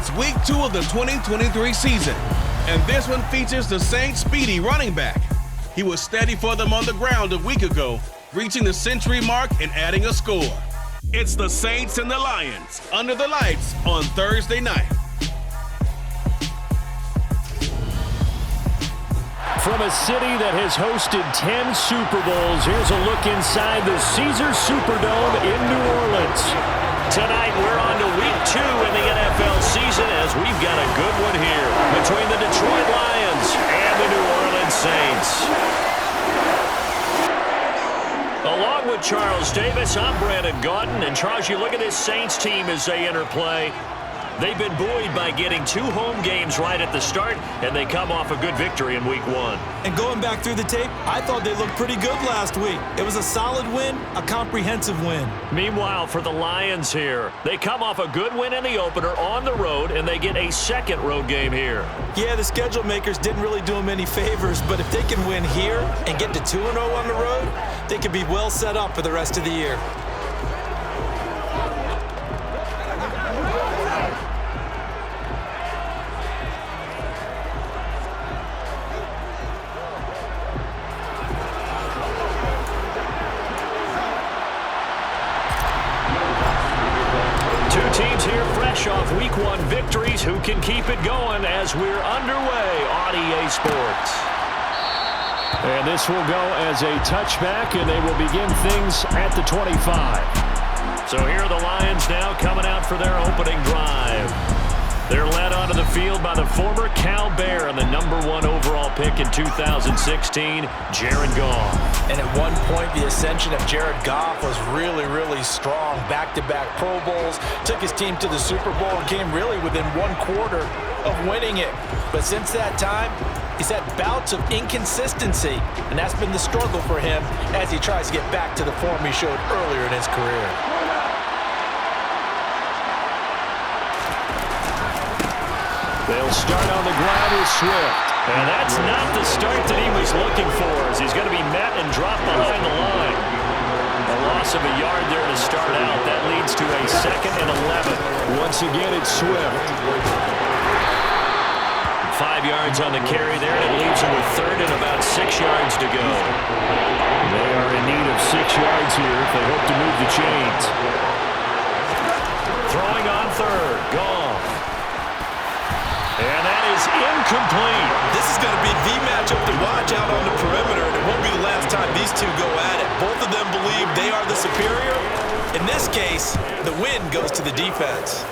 It's week 2 of the 2023 season, and this one features the Saints' speedy running back. He was steady for them on the ground a week ago, reaching the century mark and adding a score. It's the Saints and the Lions under the lights on Thursday night. From a city that has hosted 10 Super Bowls, here's a look inside the Caesars Superdome in New Orleans. Tonight, we're on to week 2 in the NFL season as we've got a good one here between the Detroit Lions and the New Orleans Saints. Along with Charles Davis, I'm Brandon Gaudin. And Charles, you look at this Saints team as they enter play. They've been buoyed by getting 2 home games right at the start, and they come off a good victory in week 1. And going back through the tape, I thought they looked pretty good last week. It was a solid win, a comprehensive win. Meanwhile, for the Lions here, they come off a good win in the opener on the road, and they get a second road game here. Yeah, the schedule makers didn't really do them any favors, but if they can win here and get to 2-0 on the road, they could be well set up for the rest of the year. Off week 1 victories, who can keep it going as we're underway on EA Sports. And this will go as a touchback, and they will begin things at the 25. So here are the Lions now coming out for their opening drive. They're led onto the field by the former Cal Bear and the #1 overall pick in 2016, Jared Goff. And at one point, the ascension of Jared Goff was really, really strong. Back-to-back Pro Bowls, took his team to the Super Bowl and came really within 1/4 of winning it. But since that time, he's had bouts of inconsistency, and that's been the struggle for him as he tries to get back to the form he showed earlier in his career. They'll start on the ground with Swift. And that's not the start that he was looking for, as he's going to be met and dropped behind the line. A loss of a yard there to start out. That leads to a 2nd and 11. Once again, it's Swift. 5 yards on the carry there, and it leaves him with 3rd and about 6 yards to go. They are in need of 6 yards here if they hope to move the chains. Throwing on 3rd, Goff. And that is incomplete. This is going to be the matchup to watch out on the perimeter, and it won't be the last time these two go at it. Both of them believe they are the superior. In this case, the win goes to the defense.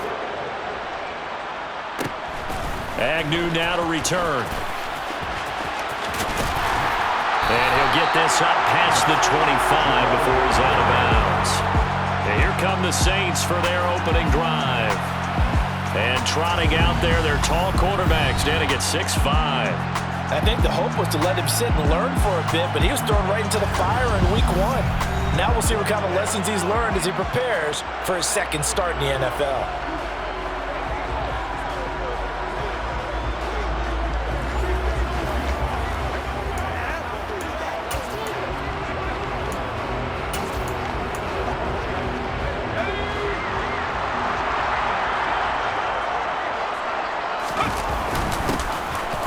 Agnew now to return. And he'll get this up past the 25 before he's out of bounds. And here come the Saints for their opening drive. And trotting out there, their tall quarterback standing at 6'5". I think the hope was to let him sit and learn for a bit, but he was thrown right into the fire in week 1. Now we'll see what kind of lessons he's learned as he prepares for his second start in the NFL.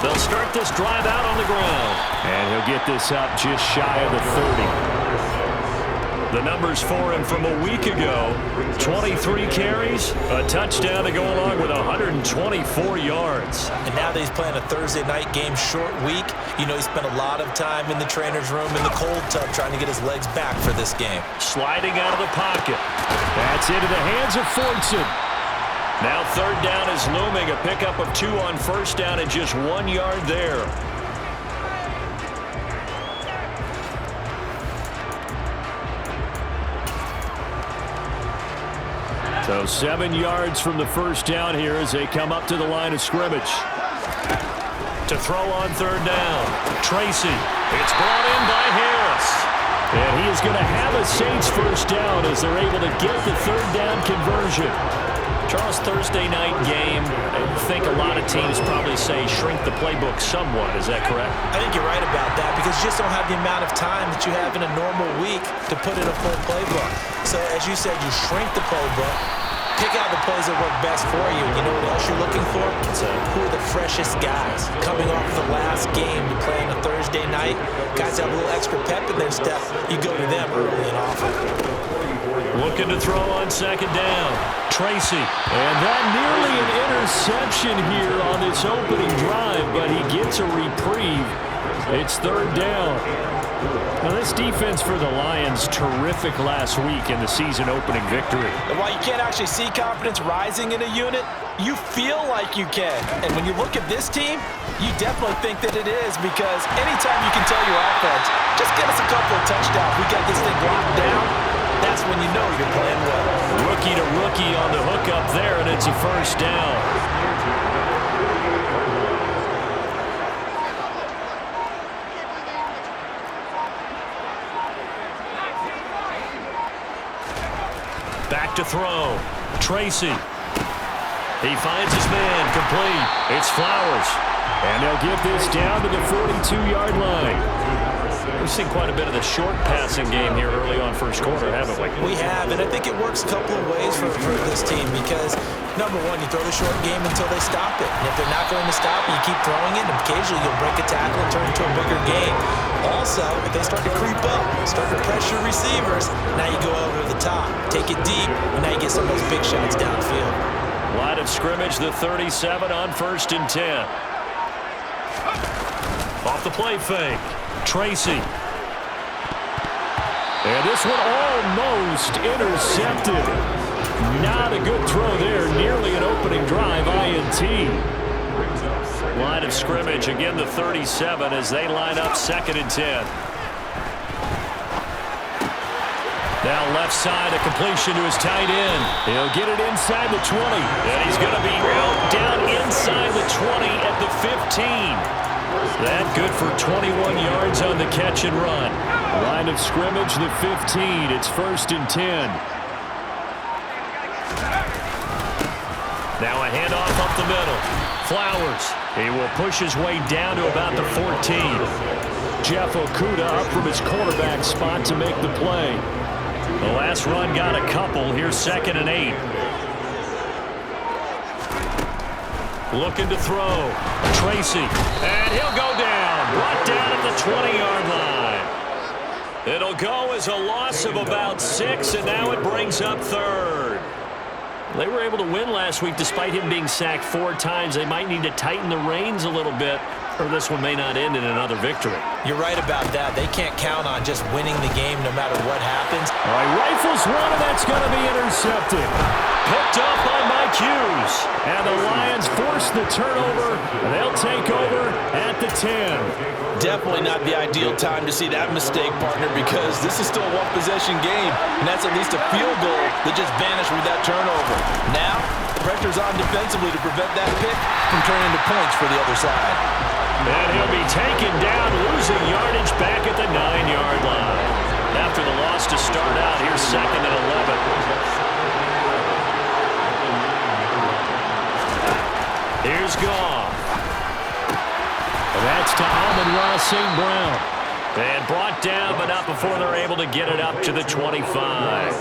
They'll start this drive out on the ground. And he'll get this up just shy of the 30. The numbers for him from a week ago: 23 carries, a touchdown to go along with 124 yards. And now that he's playing a Thursday night game, short week, you know he spent a lot of time in the trainer's room in the cold tub trying to get his legs back for this game. Sliding out of the pocket. That's into the hands of Fortson. Now 3rd down is looming, a pickup of 2 on 1st down and just 1 yard there. So 7 yards from the 1st down here as they come up to the line of scrimmage. To throw on 3rd down, Tracy. It's brought in by Harris. And he is going to have a Saints 1st down as they're able to get the 3rd down conversion. Charles, Thursday night game, I think a lot of teams probably say shrink the playbook somewhat. Is that correct? I think you're right about that because you just don't have the amount of time that you have in a normal week to put in a full playbook. So as you said, you shrink the playbook, Pick out the plays that work best for you. You know what else you're looking for? Who are the freshest guys coming off the last game to play on a Thursday night? Guys have a little extra pep in their step. You go to them early and often. Looking to throw on second down. Tracy. And that nearly an interception here on this opening drive, but he gets a reprieve. It's third down. Now, this defense for the Lions, terrific last week in the season-opening victory. And while you can't actually see confidence rising in a unit, you feel like you can. And when you look at this team, you definitely think that it is, because anytime you can tell your offense, just get us a couple of touchdowns, we got this thing locked down, that's when you know you're playing well. Rookie to rookie on the hookup there, and it's a first down. Back to throw. Tracy. He finds his man. Complete. It's Flowers. And they'll get this down to the 42-yard line. We've seen quite a bit of the short passing game here early on first quarter, haven't we? We have, and I think it works a couple of ways for this team because, number one, you throw the short game until they stop it. And if they're not going to stop it, you keep throwing it, and occasionally you'll break a tackle and turn it into a bigger game. Also, if they start to creep up, start to pressure receivers, now you go over the top, take it deep, and now you get some of those big shots downfield. Line of scrimmage, the 37 on 1st and 10. Off the play fake. Tracy. And this one almost intercepted. Not a good throw there. Nearly an opening drive, INT. Line of scrimmage, again the 37 as they line up 2nd and 10. Now left side, a completion to his tight end. He'll get it inside the 20. And he's going to be out down inside the 20 at the 15. That good for 21 yards on the catch and run. Line of scrimmage, the 15. It's 1st and 10. Now a handoff up the middle. Flowers. He will push his way down to about the 14. Jeff Okudah up from his quarterback spot to make the play. The last run got a couple. Here's 2nd and 8. Looking to throw. Tracy. And he'll go down. Brought down at the 20-yard line. It'll go as a loss of about 6, and now it brings up 3rd. They were able to win last week despite him being sacked 4 times. They might need to tighten the reins a little bit, or this one may not end in another victory. You're right about that. They can't count on just winning the game no matter what happens. All right, rifles one, and that's going to be intercepted. Picked up by Mike Hughes. And the Lions force the turnover. They'll take over at the 10. Definitely not the ideal time to see that mistake, partner, because this is still a one-possession game, and that's at least a field goal that just vanished with that turnover. Now, pressure's on defensively to prevent that pick from turning into points for the other side. And he'll be taken down, losing yardage back at the 9-yard line. After the loss to start out, here's 2nd and 11. Here's Goff. That's to Amon-Ra St. Brown. And brought down, but not before they're able to get it up to the 25.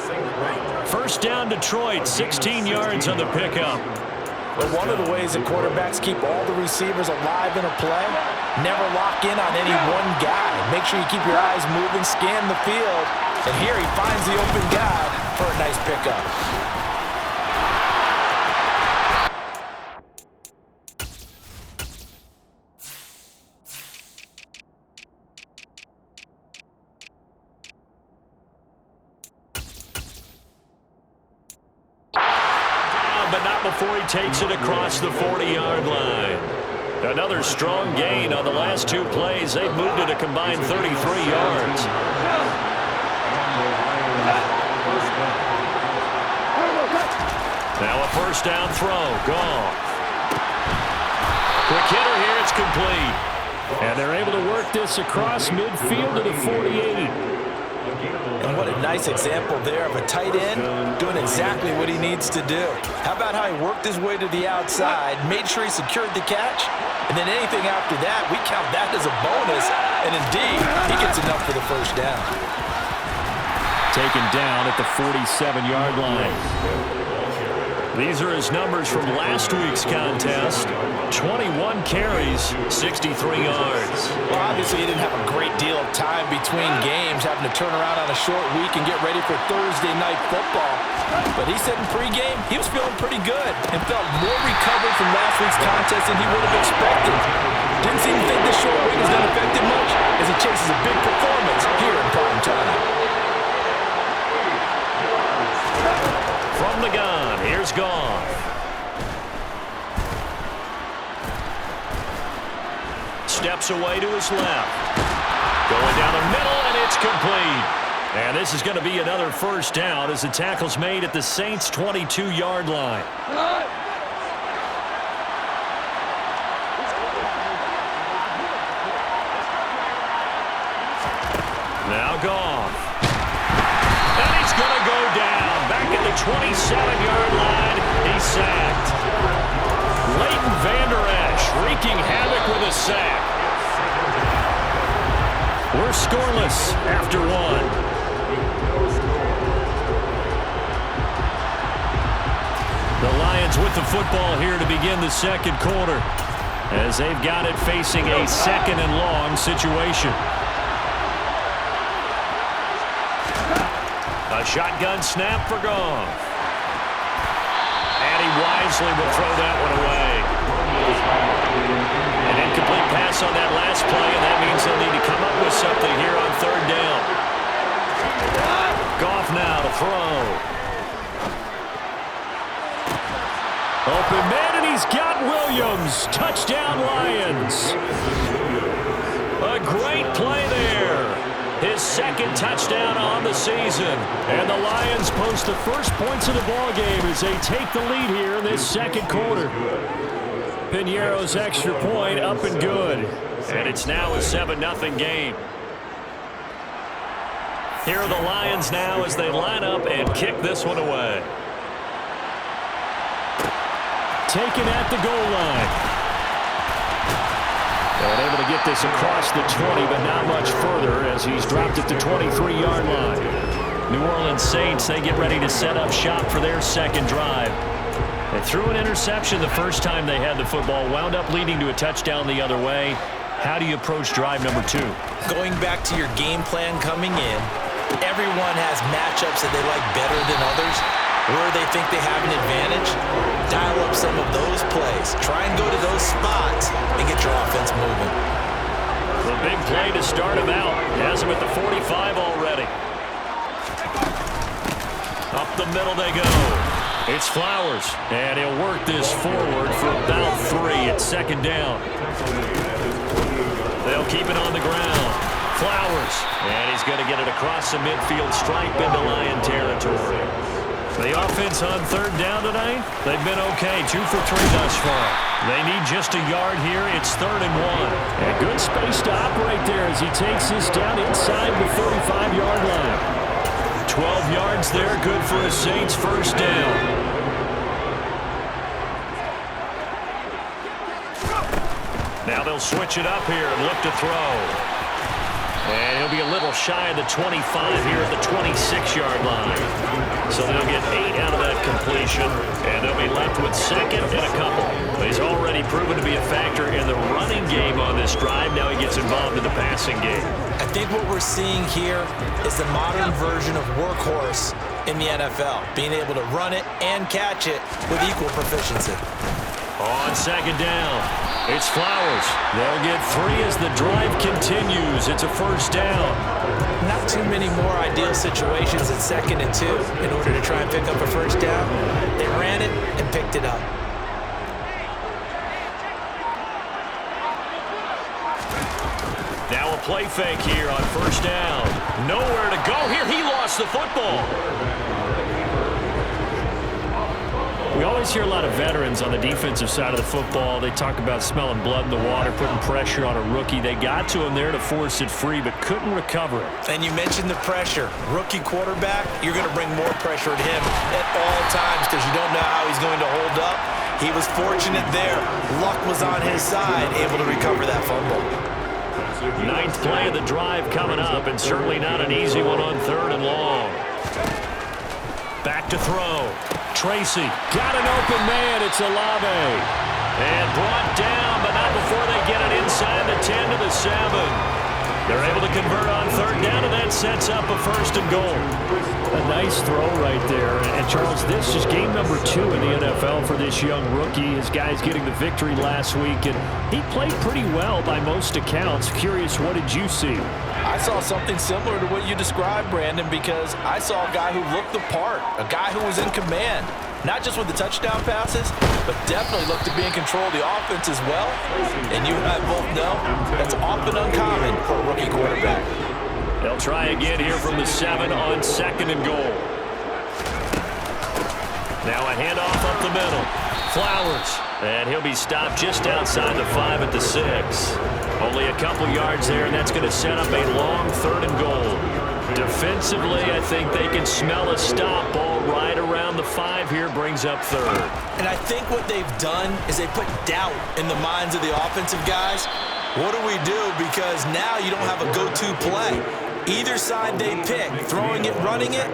First down, Detroit, 16 yards on the pickup. But one of the ways that quarterbacks keep all the receivers alive in a play, never lock in on any one guy. Make sure you keep your eyes moving, scan the field. And here he finds the open guy for a nice pickup. Before he takes it across the 40-yard line. Another strong gain on the last 2 plays. They've moved it a combined 33 yards. Now a first down throw. Gone. Quick hitter here. It's complete. And they're able to work this across midfield to the 48. And what a nice example there of a tight end doing exactly what he needs to do. How about how he worked his way to the outside, made sure he secured the catch, and then anything after that, we count that as a bonus. And indeed, he gets enough for the first down. Taken down at the 47-yard line. These are his numbers from last week's contest. 21 carries, 63 yards. Well, obviously he didn't have a great deal of time between games, having to turn around on a short week and get ready for Thursday night football. But he said in pregame he was feeling pretty good and felt more recovered from last week's contest than he would have expected. Didn't seem to think this short week is going to affect him much as he chases a big performance here in prime time. From the gun, here's Goff. Steps away to his left. Going down the middle, and it's complete. And this is going to be another first down as the tackle's made at the Saints' 22-yard line. Now Goff. And he's going to go down. Back at the 27-yard line, he's sacked. Leighton Vander Esch wreaking havoc with a sack. We're scoreless after one. The Lions with the football here to begin the second quarter as they've got it facing a second and long situation. A shotgun snap for Goff. And he wisely will throw that one away. An incomplete pass on that last play, and that means they'll need to come up with something here on third down. Goff now to throw. Open man, and he's got Williams. Touchdown, Lions. A great play there. His second touchdown on the season. And the Lions post the first points of the ballgame as they take the lead here in this second quarter. Piñeiro's extra point up and good. And it's now a 7-0 game. Here are the Lions now as they line up and kick this one away. Taken at the goal line. And able to get this across the 20, but not much further as he's dropped at the 23-yard line. New Orleans Saints, they get ready to set up shop for their second drive. They threw an interception the first time they had the football, wound up leading to a touchdown the other way. How do you approach drive number 2? Going back to your game plan coming in, everyone has matchups that they like better than others. Where they think they have an advantage, dial up some of those plays. Try and go to those spots and get your offense moving. The big play to start him out. Has him at the 45 already. Up the middle they go. It's Flowers, and he'll work this forward for about 3 at second down. They'll keep it on the ground. Flowers, and he's going to get it across the midfield stripe into Lion territory. The offense on third down tonight, they've been okay, 2 for 3 thus far. They need just a yard here. It's 3rd and 1. And good space to operate there as he takes this down inside the 35-yard line. 12 yards there, good for a Saints first down. Now they'll switch it up here and look to throw. And he'll be a little shy of the 25 here at the 26-yard line. So they'll get 8 out of that completion, and they'll be left with second and a couple. But he's already proven to be a factor in the running game on this drive. Now he gets involved in the passing game. I think what we're seeing here is the modern version of workhorse in the NFL, being able to run it and catch it with equal proficiency. On second down, it's Flowers. They'll get 3 as the drive continues. It's a first down. Not too many more ideal situations at 2nd and 2 in order to try and pick up a first down. They ran it and picked it up. Now a play fake here on first down. Nowhere to go here. He lost the football. We always hear a lot of veterans on the defensive side of the football. They talk about smelling blood in the water, putting pressure on a rookie. They got to him there to force it free, but couldn't recover it. And you mentioned the pressure. Rookie quarterback, you're going to bring more pressure at him at all times because you don't know how he's going to hold up. He was fortunate there. Luck was on his side, able to recover that fumble. 9th play of the drive coming up, and certainly not an easy one on 3rd and long. Back to throw. Tracy got an open man. It's Olave. And brought down, but not before they get it inside the 10 to the 7. They're able to convert on third down, and that sets up a 1st and goal. A nice throw right there. And, Charles, this is game number 2 in the NFL for this young rookie. His guys getting the victory last week, and he played pretty well by most accounts. Curious, what did you see? I saw something similar to what you described, Brandon, because I saw a guy who looked the part, a guy who was in command. Not just with the touchdown passes, but definitely looked to be in control of the offense as well. And you and I both know that's often uncommon for a rookie quarterback. They'll try again here from the 7 on 2nd and goal. Now a handoff up the middle. Flowers. And he'll be stopped just outside the 5 at the 6. Only a couple yards there, and that's going to set up a long 3rd and goal. Defensively, I think they can smell a stop. Ball right around the 5 here, brings up 3rd. And I think what they've done is they put doubt in the minds of the offensive guys. What do we do? Because now you don't have a go-to play. Either side they pick, throwing it, running it,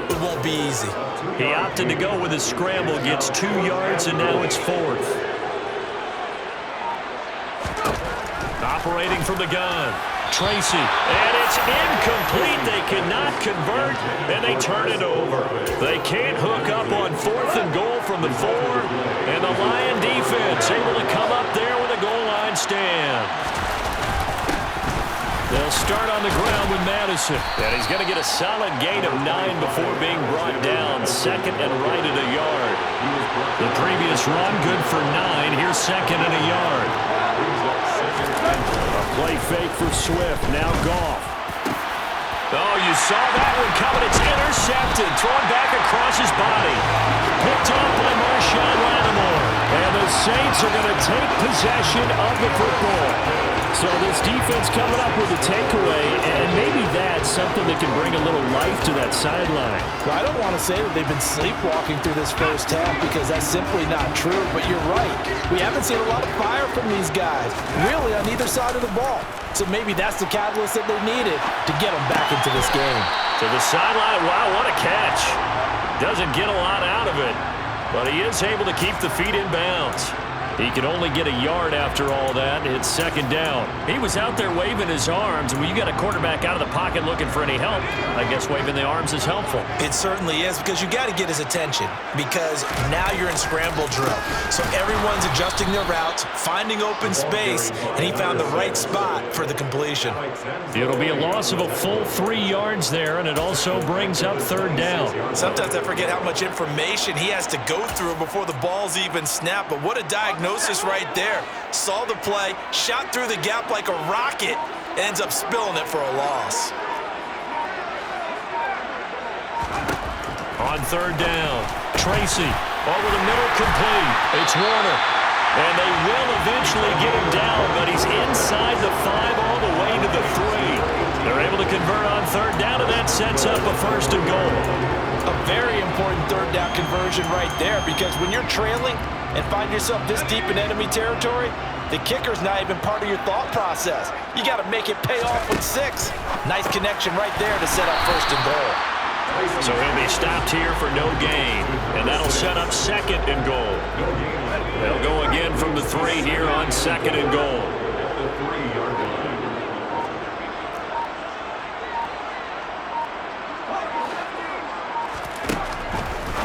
it won't be easy. He opted to go with a scramble, gets 2 yards, and now it's 4th. Operating from the gun. Tracy, and it's incomplete. They cannot convert, and they turn it over. They can't hook up on 4th and goal from the 4, and the Lion defense able to come up there with a goal line stand. They'll start on the ground with Madison, and he's going to get a solid gain of 9 before being brought down. 2nd and right at a yard. The previous run good for 9. Here's 2nd and a yard. A play fake for Swift. Now Goff. Oh, you saw that one coming. It's intercepted. Thrown back across his body. Picked off by Marshawn Lattimore. And the Saints are going to take possession of the football. So this defense coming up with a takeaway, and maybe that's something that can bring a little life to that sideline. Well, I don't want to say that they've been sleepwalking through this first half because that's simply not true, but you're right. We haven't seen a lot of fire from these guys, really on either side of the ball. So maybe that's the catalyst that they needed to get them back into this game. To the sideline, wow, what a catch. Doesn't get a lot out of it, but he is able to keep the feet in bounds. He can only get a yard after all that. It's 2nd down. He was out there waving his arms. When you got a quarterback out of the pocket looking for any help, I guess waving the arms is helpful. It certainly is, because you got to get his attention, because now you're in scramble drill. So everyone's adjusting their routes, finding open space, and he found the right spot for the completion. It'll be a loss of a full 3 yards there, and it also brings up 3rd down. Sometimes I forget how much information he has to go through before the ball's even snapped, but what a diagnosis right there. Saw the play, shot through the gap like a rocket, ends up spilling it for a loss. On 3rd down, Tracy over the middle, complete. It's Warner, and they will eventually get him down, but he's inside the 5 all the way to the 3. They're able to convert on 3rd down, and that sets up a 1st and goal. A very important 3rd down conversion right there, because when you're trailing and find yourself this deep in enemy territory, the kicker's not even part of your thought process. You got to make it pay off with 6. Nice connection right there to set up 1st and goal. So he'll be stopped here for no gain, and that'll set up 2nd and goal. They'll go again from the 3 here on 2nd and goal.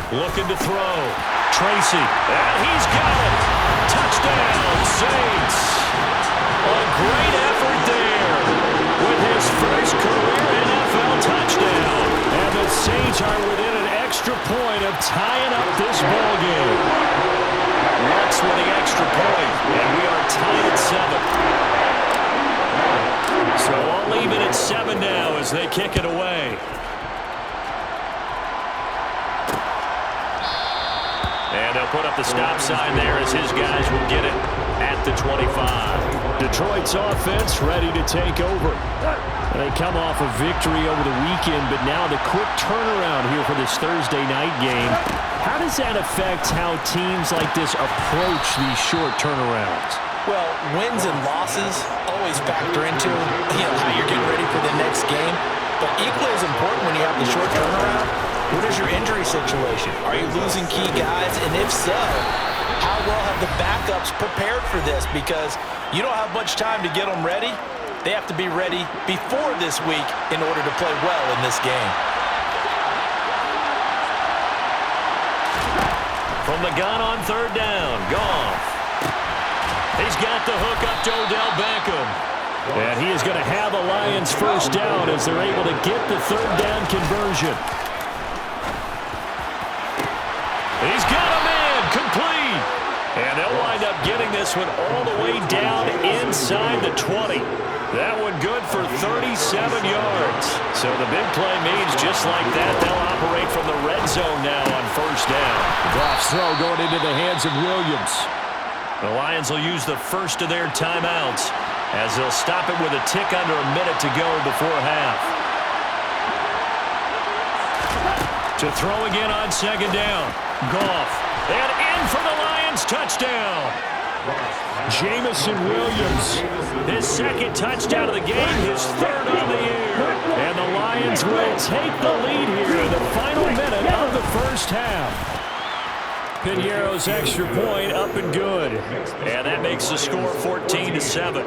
Looking to throw. Tracy, and he's got it. Touchdown, Saints. A great effort there with his first career NFL touchdown. And the Saints are within an extra point of tying up this ball game. Lux with the extra point, and we are tied at 7. So all even at 7 now as they kick it away. And they'll put up the stop sign there as his guys will get it at the 25. Detroit's offense ready to take over. They come off a victory over the weekend, but now the quick turnaround here for this Thursday night game. How does that affect how teams like this approach these short turnarounds? Well, wins and losses always factor into how you're getting ready for the next game. But equally as important when you have the short turnaround What is your injury situation? Are you losing key guys? And if so, how well have the backups prepared for this? Because you don't have much time to get them ready. They have to be ready before this week in order to play well in this game. From the gun on third down, Goff. He's got the hook up to Odell Beckham. And he is going to have a Lions first down as they're able to get the third down conversion. He's got a man, complete. And they'll wind up getting this one all the way down inside the 20. That one good for 37 yards. So the big play means just like that, they'll operate from the red zone now on first down. Goff's throw going into the hands of Williams. The Lions will use the first of their timeouts as they'll stop it with a tick under a minute to go before half. To throw again on second down. Goff. And in for the Lions touchdown. Jamison Williams. His second touchdown of the game. His third on the year. And the Lions will take the lead here in the final minute of the first half. Piñeiro's extra point up and good. And that makes the score 14-7.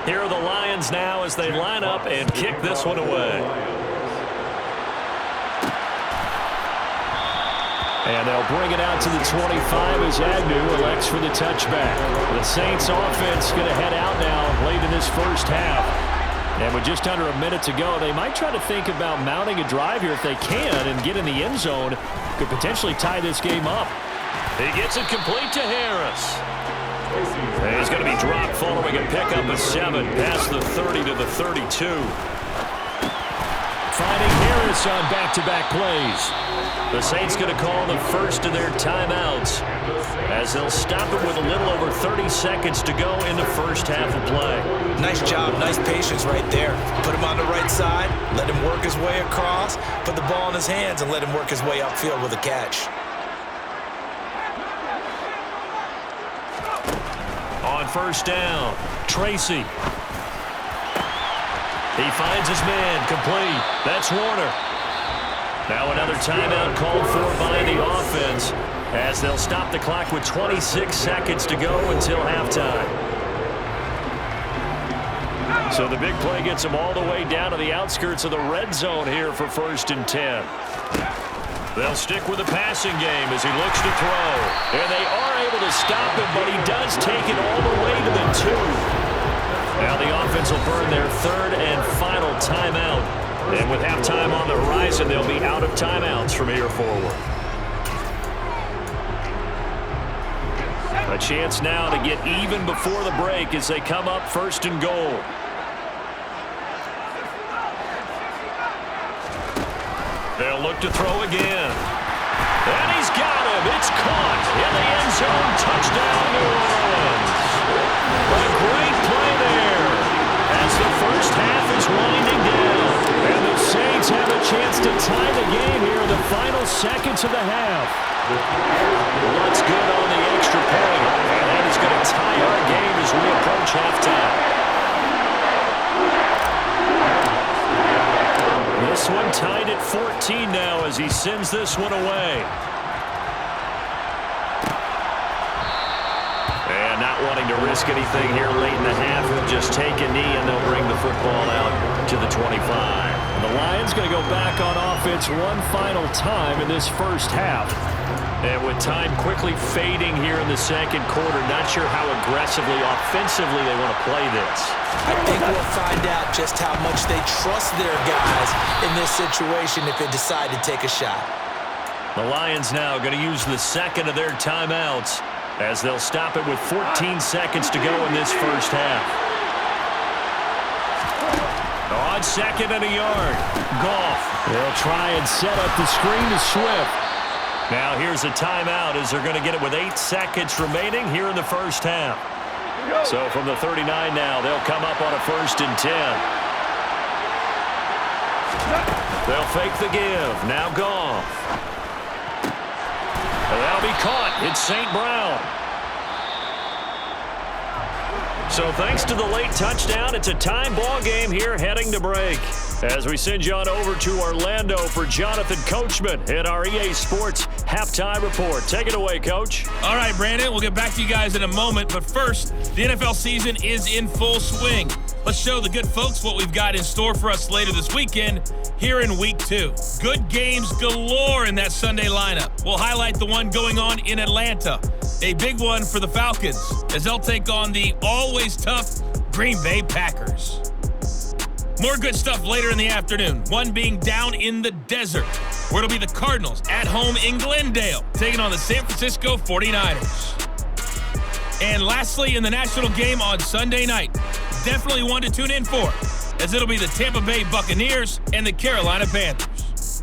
Here are the Lions now as they line up and kick this one away. And they'll bring it out to the 25 as Agnew elects for the touchback. The Saints offense going to head out now late in this first half. And with just under a minute to go, they might try to think about mounting a drive here if they can and get in the end zone. Could potentially tie this game up. He gets it complete to Harris. And he's going to be dropped following a pickup of 7 past the 30 to the 32. Finding Harris on back-to-back plays. The Saints going to call the first of their timeouts as they'll stop it with a little over 30 seconds to go in the first half of play. Nice job, nice patience right there. Put him on the right side, let him work his way across, put the ball in his hands, and let him work his way upfield with a catch. On first down, Tracy. He finds his man, complete. That's Warner. Now another timeout called for by the offense as they'll stop the clock with 26 seconds to go until halftime. So the big play gets them all the way down to the outskirts of the red zone here for 1st and 10. They'll stick with the passing game as he looks to throw. And they are able to stop him, but he does take it all the way to the 2. Now the offense will burn their third and final timeout. And with halftime on the horizon, they'll be out of timeouts from here forward. A chance now to get even before the break as they come up 1st and goal. They'll look to throw again. And he's got him. It's caught in the end zone. Touchdown, New Orleans. A great play there as the first half is winding down. And the Saints have a chance to tie the game here in the final seconds of the half. What's good on the extra point? And that is going to tie our game as we approach halftime. This one tied at 14 now as he sends this one away. And not wanting to risk anything here late in the half, he'll just take a knee and they'll bring the football out to the 25. The Lions going to go back on offense one final time in this first half. And with time quickly fading here in the second quarter, not sure how aggressively, offensively they want to play this. I think we'll find out just how much they trust their guys in this situation if they decide to take a shot. The Lions now going to use the second of their timeouts as they'll stop it with 14 seconds to go in this first half. On 2nd and a yard, Goff. They'll try and set up the screen to Swift. Now here's a timeout as they're going to get it with 8 seconds remaining here in the first half. So from the 39 now, they'll come up on a 1st and 10. They'll fake the give. Now Goff. That'll be caught. It's St. Brown. So thanks to the late touchdown, it's a time ball game here heading to break. As we send you on over to Orlando for Jonathan Coachman at our EA Sports Halftime Report. Take it away, Coach. All right, Brandon, we'll get back to you guys in a moment. But first, the NFL season is in full swing. Let's show the good folks what we've got in store for us later this weekend here in Week 2. Good games galore in that Sunday lineup. We'll highlight the one going on in Atlanta. A big one for the Falcons as they'll take on the always tough Green Bay Packers. More good stuff later in the afternoon, one being down in the desert, where it'll be the Cardinals at home in Glendale, taking on the San Francisco 49ers. And lastly, in the national game on Sunday night, definitely one to tune in for, as it'll be the Tampa Bay Buccaneers and the Carolina Panthers.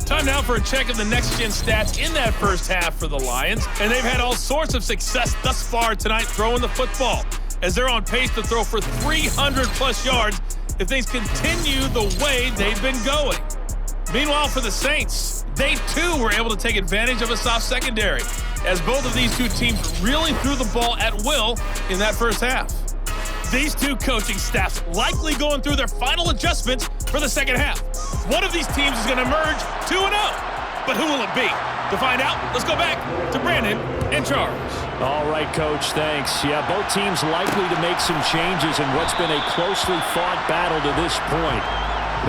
Time now for a check of the next-gen stats in that first half for the Lions, and they've had all sorts of success thus far tonight throwing the football, as they're on pace to throw for 300-plus yards if things continue the way they've been going. Meanwhile, for the Saints, they too were able to take advantage of a soft secondary, as both of these two teams really threw the ball at will in that first half. These two coaching staffs likely going through their final adjustments for the second half. One of these teams is going to emerge 2-0, but who will it be? To find out, let's go back to Brandon and Charles. All right, Coach, thanks. Yeah, both teams likely to make some changes in what's been a closely fought battle to this point.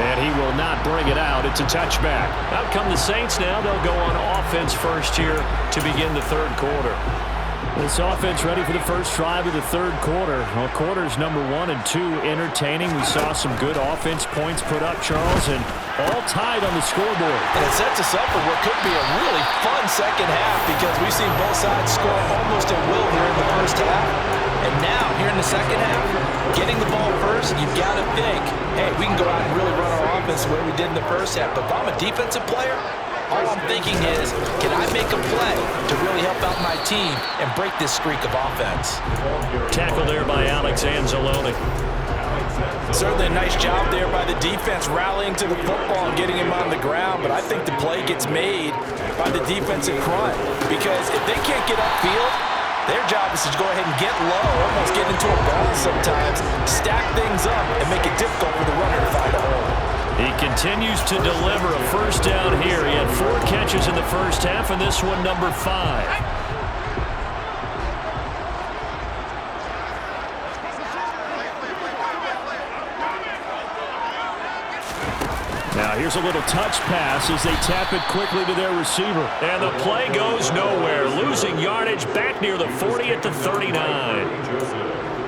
And he will not bring it out. It's a touchback. Out come the Saints now. They'll go on offense first here to begin the third quarter. This offense ready for the first drive of the third quarter. Well, quarters number 1 and 2 entertaining. We saw some good offense points put up, Charles, and all tied on the scoreboard. And it sets us up for what could be a really fun second half, because we've seen both sides score almost at will here in the first half. And now, here in the second half, getting the ball first, you've got to think, hey, we can go out and really run our offense the way we did in the first half. But if I'm a defensive player, all I'm thinking is, can I make a play to really help out my team and break this streak of offense? Tackle there by Alex Anzalone. Certainly a nice job there by the defense, rallying to the football and getting him on the ground. But I think the play gets made by the defensive front, because if they can't get upfield, their job is to go ahead and get low, almost get into a ball sometimes, stack things up, and make it difficult for the runner to find a hole. He continues to deliver a first down here. He had 4 catches in the first half, and this one number 5. Now here's a little touch pass as they tap it quickly to their receiver. And the play goes nowhere, losing yardage back near the 40 at the 39.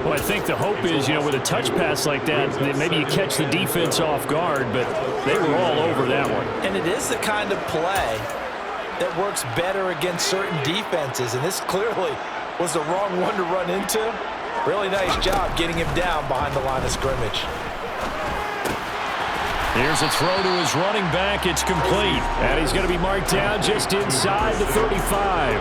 Well, I think the hope is, with a touch pass like that, maybe you catch the defense off guard, but they were all over that one. And it is the kind of play that works better against certain defenses, and this clearly was the wrong one to run into. Really nice job getting him down behind the line of scrimmage. Here's a throw to his running back. It's complete. And he's going to be marked down just inside the 35.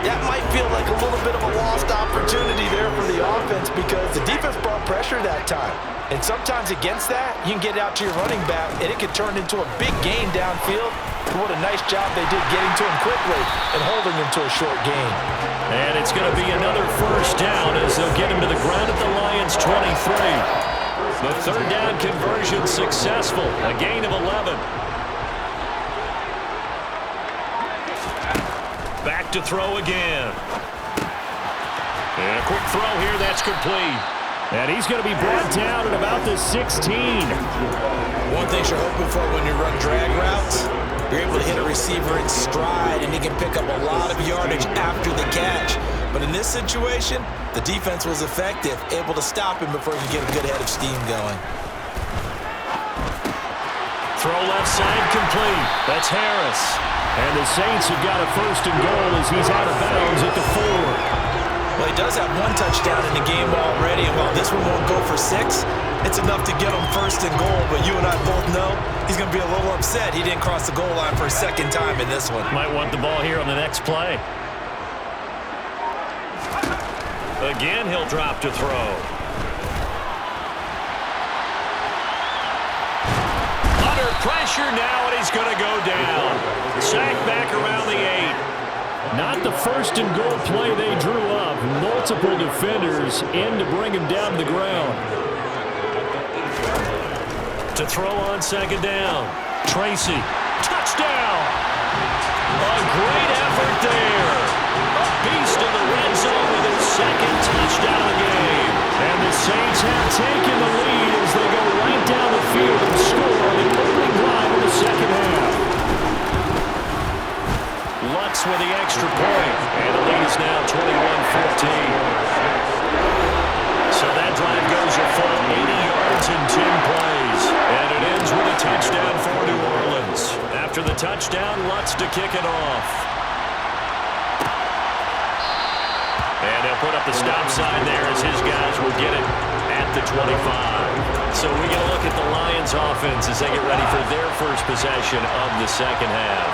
That might feel like a little bit of a lost opportunity there for the offense, because the defense brought pressure that time. And sometimes against that, you can get out to your running back, and it could turn into a big gain downfield. What a nice job they did getting to him quickly and holding him to a short gain. And it's going to be another first down as they'll get him to the ground at the Lions' 23. The third down conversion successful, a gain of 11. Back to throw again. And a quick throw here, that's complete. And he's going to be brought down at about the 16. One thing you're hoping for when you run drag routes, you're able to hit a receiver in stride, and he can pick up a lot of yardage after the catch. But in this situation, the defense was effective, able to stop him before he could get a good head of steam going. Throw left side complete. That's Harris. And the Saints have got a first and goal as he's out of bounds at the 4. Well, he does have 1 touchdown in the game already, and while this one won't go for 6, it's enough to get him first and goal. But you and I both know he's going to be a little upset he didn't cross the goal line for a second time in this one. Might want the ball here on the next play. Again, he'll drop to throw. Under pressure now, and he's going to go down. Sack back around the 8. Not the first and goal play they drew up. Multiple defenders in to bring him down to the ground. To throw on second down. Tracy. Touchdown! A great effort there. A beast in the red zone with his second touchdown of the game. And the Saints have taken the lead as they go right down the field and score on the opening drive of the second half. Lutz with the extra point, and the lead is now 21-14. So that drive goes a full 80 yards in 10 plays, and it ends with a touchdown for New Orleans. After the touchdown, Lutz to kick it off. And he'll put up the stop sign there as his guys will get it at the 25. So we get a look at the Lions offense as they get ready for their first possession of the second half.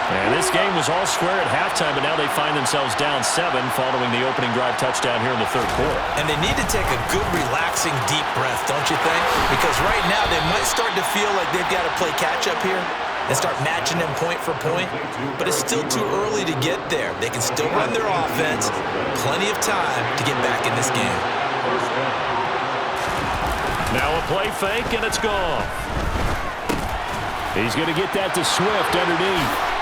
And this game was all square at halftime, but now they find themselves down 7 following the opening drive touchdown here in the third quarter. And they need to take a good, relaxing, deep breath, don't you think? Because right now they might start to feel like they've got to play catch-up here and start matching them point for point. But it's still too early to get there. They can still run their offense. Plenty of time to get back in this game. Now a play fake, and it's gone. He's going to get that to Swift underneath.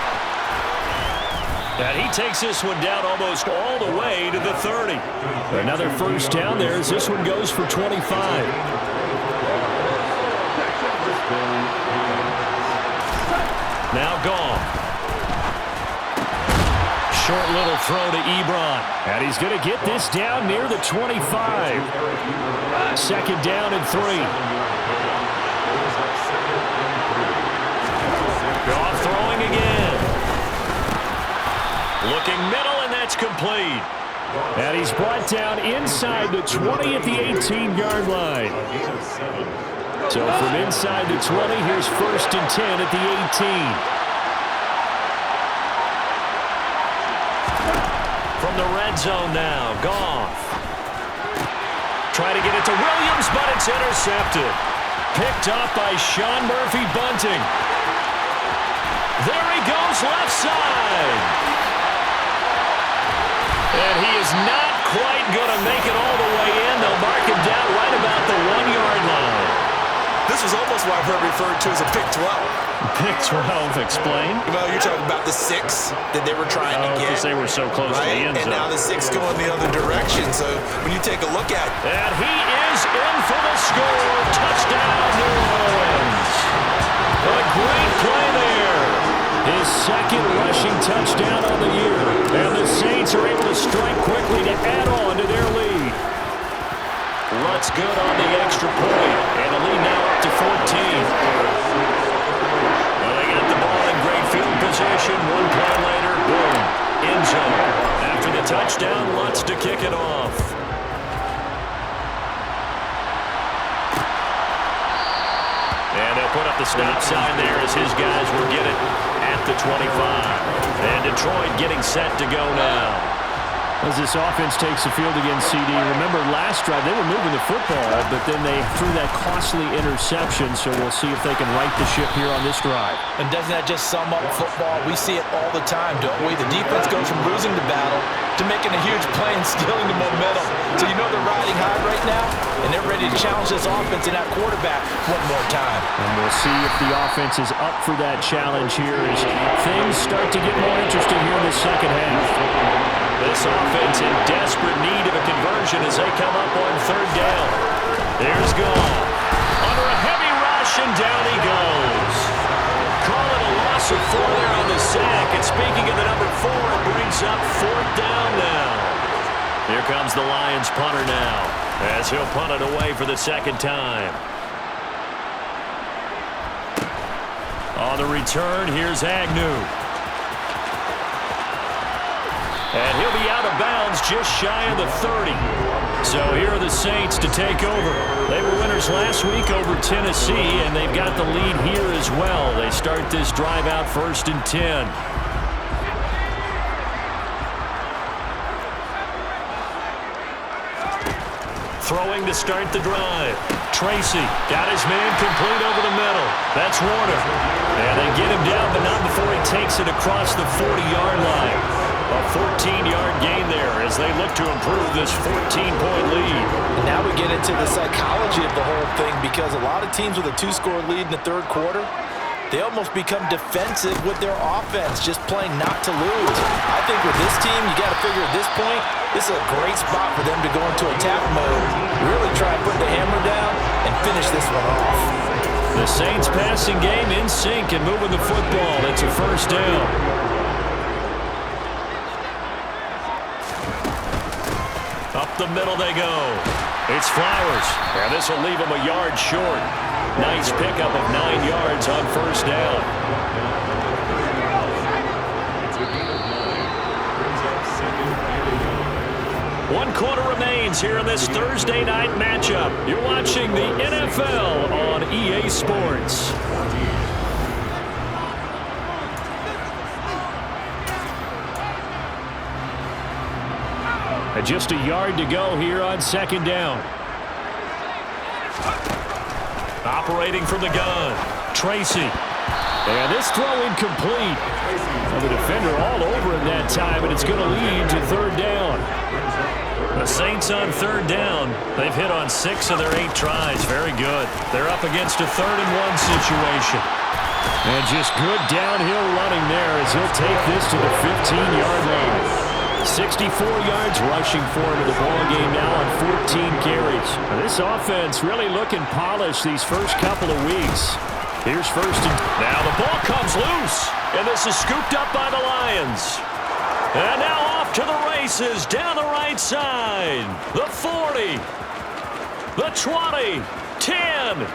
And he takes this one down almost all the way to the 30. Another first down there as this one goes for 25. Now gone. Short little throw to Ebron. And he's going to get this down near the 25. Second down and 3. Goff throwing again. Looking middle, and that's complete. And he's brought down inside the 20 at the 18-yard line. So from inside the 20, here's first and 10 at the 18. From the red zone now, Goff. Try to get it to Williams, but it's intercepted. Picked up by Sean Murphy-Bunting. There he goes, left side. And he is not quite going to make it all the way in. They'll mark him down right about the 1-yard line. This was almost what I've heard referred to as a pick 12. Pick 12, explain. Well, you're talking about the 6 that they were trying to get. Because they were so close to the end zone. And now the 6 going the other direction. So when you take a look at it. And he is in for the score. Touchdown, New Orleans. A great play there. His second rushing touchdown on the year. And the Saints are able to strike quickly to add on to their lead. Lutz good on the extra point. And the lead now up to 14. Well, they got the ball in great field position. One play later, boom, end zone. After the touchdown, Lutz to kick it off. And they'll put up the stop sign there as his guys will get it at the 25. And Detroit getting set to go now. As this offense takes the field against CD, remember last drive they were moving the football, but then they threw that costly interception, so we'll see if they can right the ship here on this drive. And doesn't that just sum up football? We see it all the time, don't we? The defense goes from losing the battle to making a huge play and stealing the momentum. So you know they're riding high right now, and they're ready to challenge this offense and that quarterback one more time. And we'll see if the offense is up for that challenge here as things start to get more interesting here in the second half. This offense in desperate need of a conversion as they come up on third down. There's Goff. Under a heavy rush, and down he goes. Call it a loss of 4 there on the sack. And speaking of the number 4, it brings up fourth down now. Here comes the Lions punter now as he'll punt it away for the second time. On the return, here's Agnew. And he'll be out of bounds just shy of the 30. So here are the Saints to take over. They were winners last week over Tennessee, and they've got the lead here as well. They start this drive out first and 10. Throwing to start the drive. Tracy got his man complete over the middle. That's Warner. And they get him down, but not before he takes it across the 40-yard line. A 14-yard gain there as they look to improve this 14-point lead. And now we get into the psychology of the whole thing, because a lot of teams with a 2-score lead in the third quarter, they almost become defensive with their offense, just playing not to lose. I think with this team, you got to figure at this point, this is a great spot for them to go into attack mode, really try and put the hammer down and finish this one off. The Saints passing game in sync and moving the football. It's a first down. Up the middle they go. It's Flowers. And this will leave him a yard short. Nice pickup of 9 yards on first down. One quarter remains here in this Thursday night matchup. You're watching the NFL on EA Sports. And just a yard to go here on second down. Operating from the gun, Tracy. And this throw incomplete. Well, the defender all over him that time, and it's going to lead to third down. The Saints on third down. They've hit on 6 of their 8 tries. Very good. They're up against a 3rd-and-1 situation. And just good downhill running there as he'll take this to the 15-yard line. 64 yards rushing for him in the ball game now on 14 carries. Now this offense really looking polished these first couple of weeks. Here's first and now the ball comes loose, and this is scooped up by the Lions. And now off to the races down the right side. The 40, the 20, 10.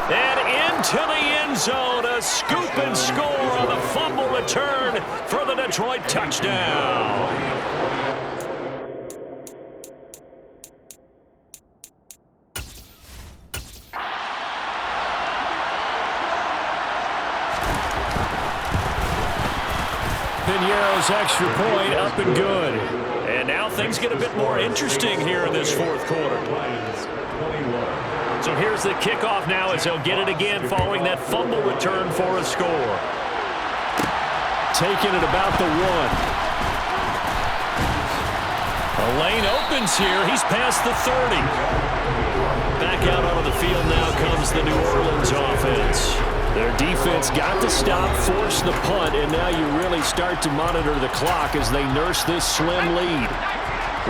And into the end zone, a scoop and score on the fumble return for the Detroit touchdown. Piñeiro's extra point up and good. And now things get a bit more interesting here in this fourth quarter. So here's the kickoff now as they'll get it again following that fumble return for a score. Taking it about the 1. A lane opens here. He's past the 30. Back out onto the field now comes the New Orleans offense. Their defense got the stop, force the punt, and now you really start to monitor the clock as they nurse this slim lead.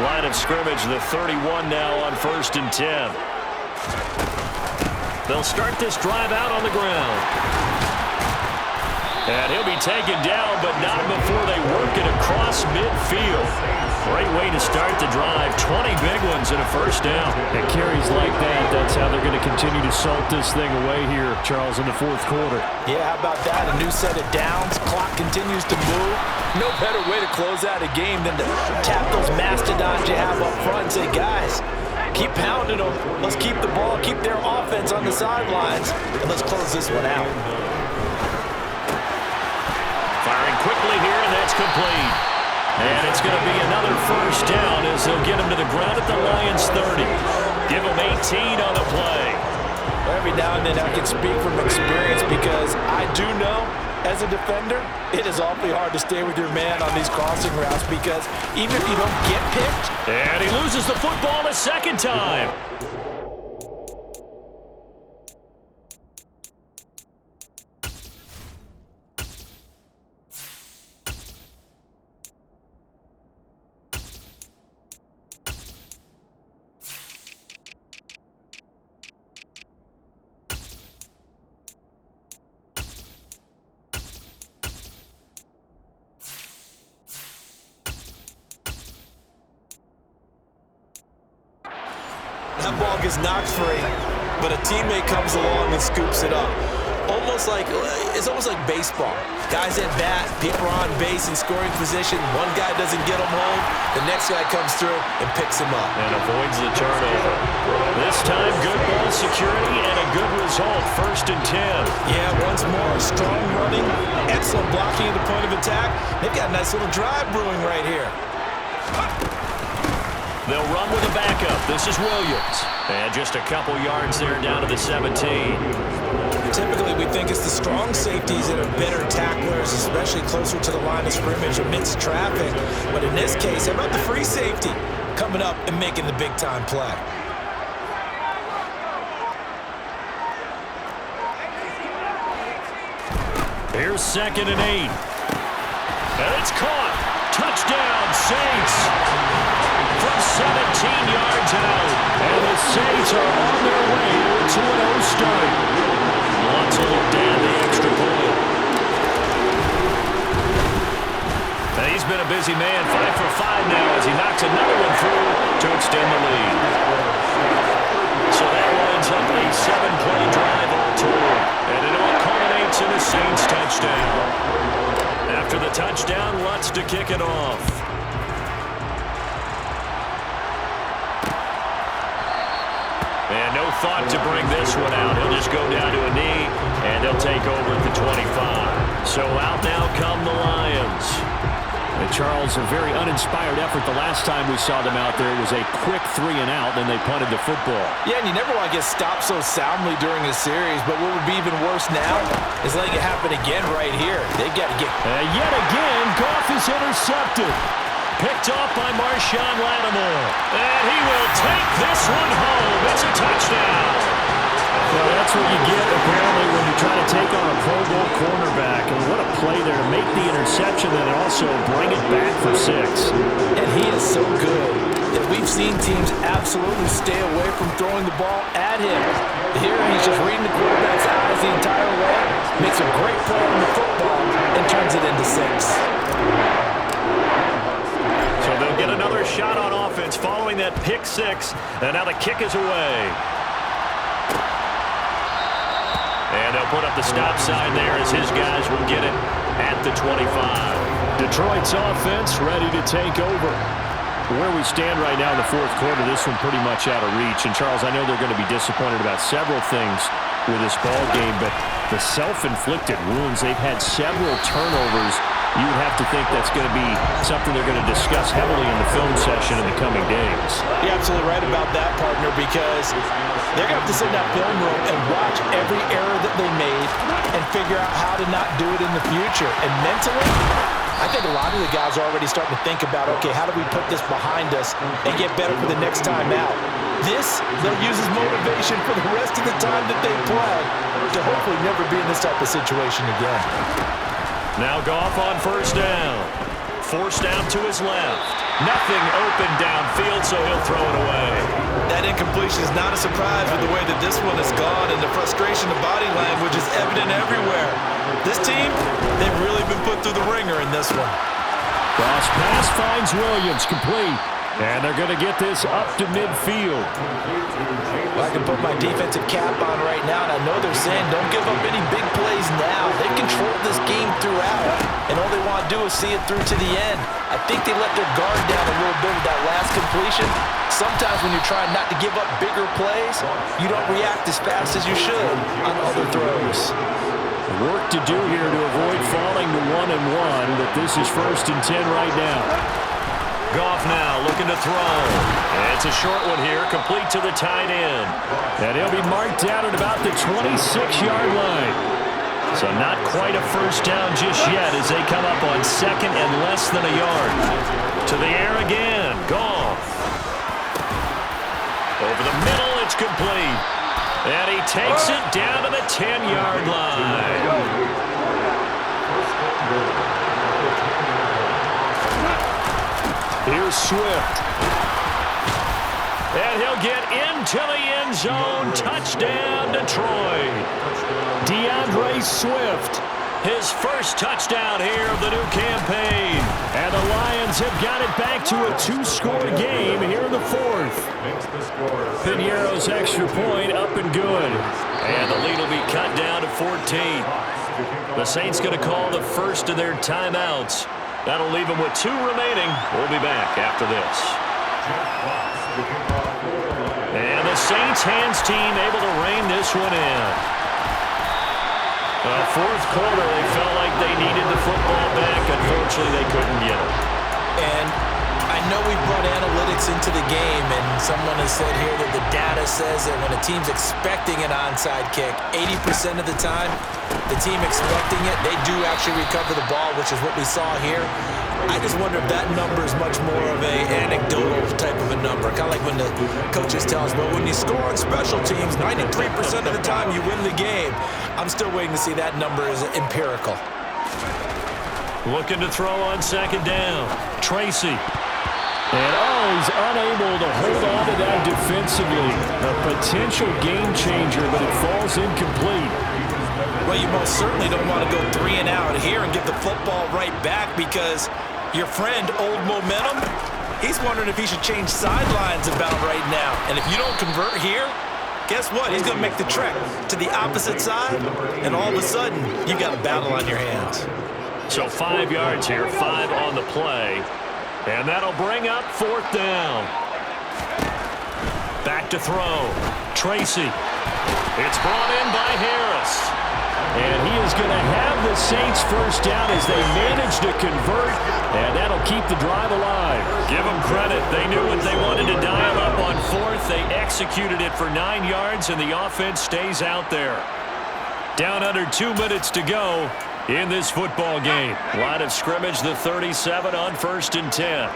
Line of scrimmage, the 31 now on 1st and 10. They'll start this drive out on the ground. And he'll be taken down, but not before they work it across midfield. Great way to start the drive. 20 big ones and a first down. And carries like that, that's how they're going to continue to salt this thing away here, Charles, in the fourth quarter. Yeah, how about that? A new set of downs. Clock continues to move. No better way to close out a game than to tap those mastodons you have up front and say, guys, keep pounding them. Let's keep the ball, keep their offense on the sidelines, and let's close this one out. Firing quickly here, and that's complete. And it's going to be another first down as they'll get him to the ground at the Lions' 30. Give him 18 on the play. Every now and then I can speak from experience because I do know, as a defender, it is awfully hard to stay with your man on these crossing routes because even if you don't get picked. And he loses the football a second time. That ball gets knocked free, but a teammate comes along and scoops it up. It's almost like baseball. Guys at bat, people are on base in scoring position. One guy doesn't get him home, the next guy comes through and picks him up. And avoids the turnover. This time, good ball security and a good result. 1st and 10. Yeah, once more, strong running, excellent blocking at the point of attack. They've got a nice little drive brewing right here. They'll run with a backup. This is Williams. And just a couple yards there down to the 17. Typically, we think it's the strong safeties that are better tacklers, especially closer to the line of scrimmage amidst traffic. But in this case, how about the free safety coming up and making the big-time play? Here's 2nd and 8. And it's caught. Touchdown, Saints. From 17 yards out. And the Saints are on their way to a 2-0 start. Wants to look down the extra point. Now he's been a busy man. 5 for 5 now as he knocks another one through to extend the lead. So that winds up a 7-play drive all told. And it all culminates in a Saints touchdown. After the touchdown, Lutz to kick it off. And no thought to bring this one out. He'll just go down to a knee, and they'll take over at the 25. So out now come the Lions. And Charles, a very uninspired effort the last time we saw them out there. It was a quick 3-and-out, then they punted the football. Yeah, and you never want to get stopped so soundly during a series, but what would be even worse now is letting it happen again right here. They've got to get... yet again, Goff is intercepted. Picked off by Marshawn Lattimore. And he will take this one home. It's a touchdown. Well, that's what you get, apparently, when you try to take on a Pro Bowl cornerback. And what a play there to make the interception and also bring it back for 6. And he is so good that we've seen teams absolutely stay away from throwing the ball at him. Here he's just reading the quarterback's eyes the entire way, makes a great play on the football, and turns it into 6. So they'll get another shot on offense following that pick 6. And now the kick is away. And they'll put up the stop sign there as his guys will get it at the 25. Detroit's offense ready to take over. Where we stand right now in the 4th quarter, this one pretty much out of reach. And, Charles, I know they're going to be disappointed about several things with this ball game, but the self-inflicted wounds, they've had several turnovers. You would have to think that's going to be something they're going to discuss heavily in the film session in the coming days. You're absolutely right about that, partner, because they're going to have to sit in that film room and watch every error that they made and figure out how to not do it in the future. And mentally, I think a lot of the guys are already starting to think about, okay, how do we put this behind us and get better for the next time out? This, they'll use as motivation for the rest of the time that they play to hopefully never be in this type of situation again. Now Goff on 1st down. Forced out to his left. Nothing open downfield, so he'll throw it away. That incompletion is not a surprise with the way that this one has gone, and the frustration of body language is evident everywhere. This team, they've really been put through the ringer in this one. Cross pass finds Williams, complete. And they're going to get this up to midfield. Well, I can put my defensive cap on right now, and I know they're saying don't give up any big plays now. They controlled this game throughout, and all they want to do is see it through to the end. I think they let their guard down a little bit with that last completion. Sometimes when you're trying not to give up bigger plays, you don't react as fast as you should on other throws. Work to do here to avoid falling to 1-1, but this is 1st and 10 right now. Goff now looking to throw. It's a short one here, complete to the tight end. And he'll be marked down at about the 26-yard line. So not quite a 1st down just yet as they come up on 2nd and less than a yard. To the air again, Goff. Over the middle, it's complete. And he takes it down to the 10-yard line. Here's Swift. And he'll get into the end zone. Touchdown, Detroit. DeAndre Swift, his 1st touchdown here of the new campaign. And the Lions have got it back to a 2-score game here in the 4th. Piñeiro's extra point up and good. And the lead will be cut down to 14. The Saints going to call the first of their timeouts. That'll leave them with 2 remaining. We'll be back after this. And the Saints hands team able to rein this one in. 4th quarter, they felt like they needed the football back. Unfortunately, they couldn't get it. And I know we brought analytics into the game, and someone has said here that the data says that when a team's expecting an onside kick, 80% of the time, the team expecting it, they do actually recover the ball, which is what we saw here. I just wonder if that number is much more of a anecdotal type of a number. Kind of like when the coaches tell us, well, when you score on special teams, 93% of the time you win the game. I'm still waiting to see that number is empirical. Looking to throw on second down. Tracy. And, he's unable to hold on to that defensively. A potential game changer, but it falls incomplete. Well, you most certainly don't want to go 3 and out here and get the football right back because your friend, Old Momentum, he's wondering if he should change sidelines about right now. And if you don't convert here, guess what? He's going to make the trek to the opposite side, and all of a sudden, you got a battle on your hands. So 5 yards here, 5 on the play. And that'll bring up 4th down. Back to throw. Tracy. It's brought in by Harris. And he is going to have the Saints first down as they manage to convert. And that'll keep the drive alive. Give them credit. They knew what they wanted to dial up on 4th. They executed it for 9 yards, and the offense stays out there. Down under 2 minutes to go in this football game. Line of scrimmage, the 37 on 1st and 10.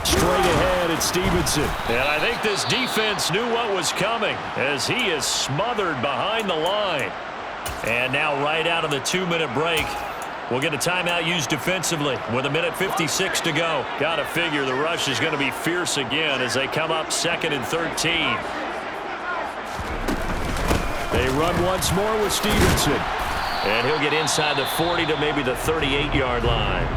Straight ahead at Stevenson. And I think this defense knew what was coming as he is smothered behind the line. And now right out of the 2-minute break, we'll get a timeout used defensively with 1:56 to go. Got to figure the rush is going to be fierce again as they come up 2nd and 13. They run once more with Stevenson. And he'll get inside the 40 to maybe the 38-yard line.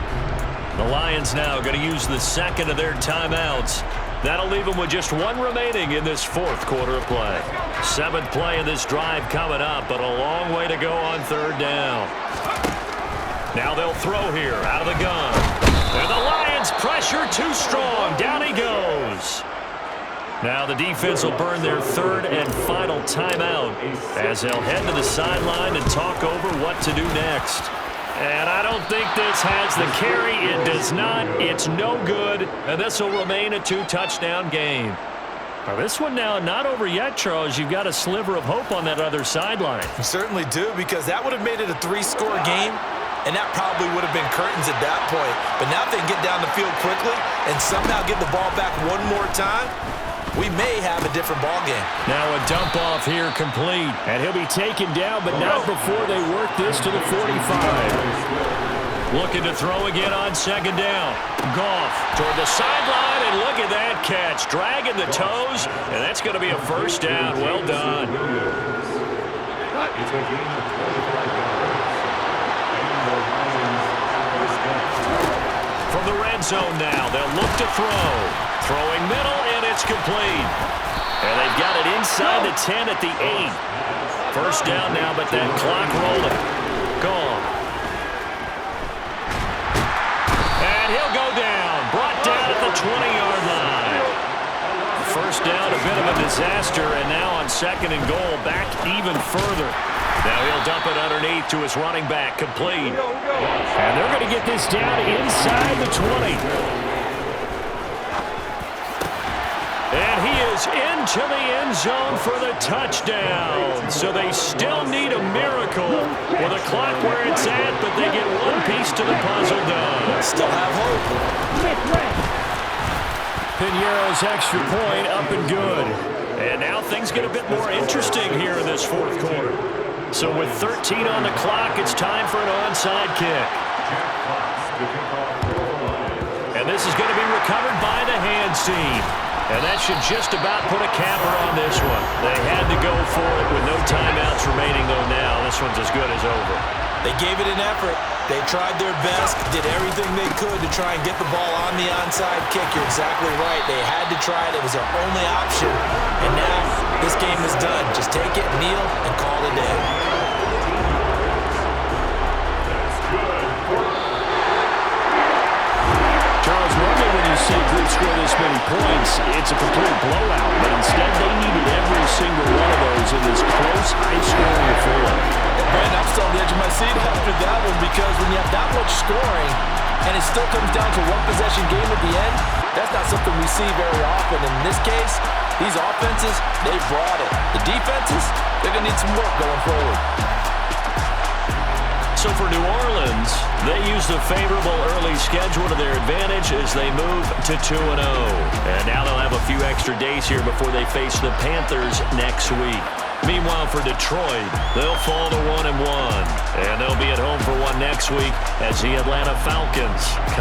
The Lions now going to use the 2nd of their timeouts. That'll leave them with just 1 remaining in this 4th quarter of play. 7th play of this drive coming up, but a long way to go on 3rd down. Now they'll throw here out of the gun. And the Lions pressure too strong. Down he goes. Now the defense will burn their 3rd and final timeout as they'll head to the sideline and talk over what to do next. And I don't think this has the carry. It does not. It's no good. And this will remain a 2-touchdown game. Now this one now not over yet, Charles. You've got a sliver of hope on that other sideline. You certainly do, because that would have made it a 3-score game. And that probably would have been curtains at that point. But now if they can get down the field quickly and somehow get the ball back one more time, we may have a different ball game. Now a dump off here complete. And he'll be taken down, but not before they work this to the 45. Looking to throw again on 2nd down. Goff toward the sideline, and look at that catch. Dragging the toes, and that's going to be a 1st down. Well done. From the red zone now, they'll look to throw. Throwing middle, and it's complete. And they've got it inside the 10 at the 8. 1st down now, but that clock rolling. Gone. And he'll go down. Brought down at the 20-yard line. 1st down, a bit of a disaster, and now on 2nd and goal, back even further. Now he'll dump it underneath to his running back, complete. And they're going to get this down inside the 20. And he is into the end zone for the touchdown. So they still need a miracle with a clock where it's at, but they get one piece to the puzzle done. Still have hope. Piñeiro's extra point up and good. And now things get a bit more interesting here in this 4th quarter. So with 13 on the clock, it's time for an onside kick. And this is going to be recovered by the hands team. And that should just about put a capper on this one. They had to go for it with no timeouts remaining, though now this one's as good as over. They gave it an effort. They tried their best, did everything they could to try and get the ball on the onside kick. You're exactly right. They had to try it. It was their only option. And now this game is done. Just take it, kneel, and call it a day. Charles, normally when you see a group score this many points, it's a complete blowout. But instead, they needed every single one of those in this close, high-scoring affair. Brandon, I'm still on the edge of my seat after that one, because when you have that much scoring, and it still comes down to one possession game at the end, that's not something we see very often. In this case, these offenses, they brought it. The defenses, they're going to need some work going forward. So for New Orleans, they use the favorable early schedule to their advantage as they move to 2-0. And now they'll have a few extra days here before they face the Panthers next week. Meanwhile, for Detroit, they'll fall to 1-1. And they'll be at home for one next week as the Atlanta Falcons come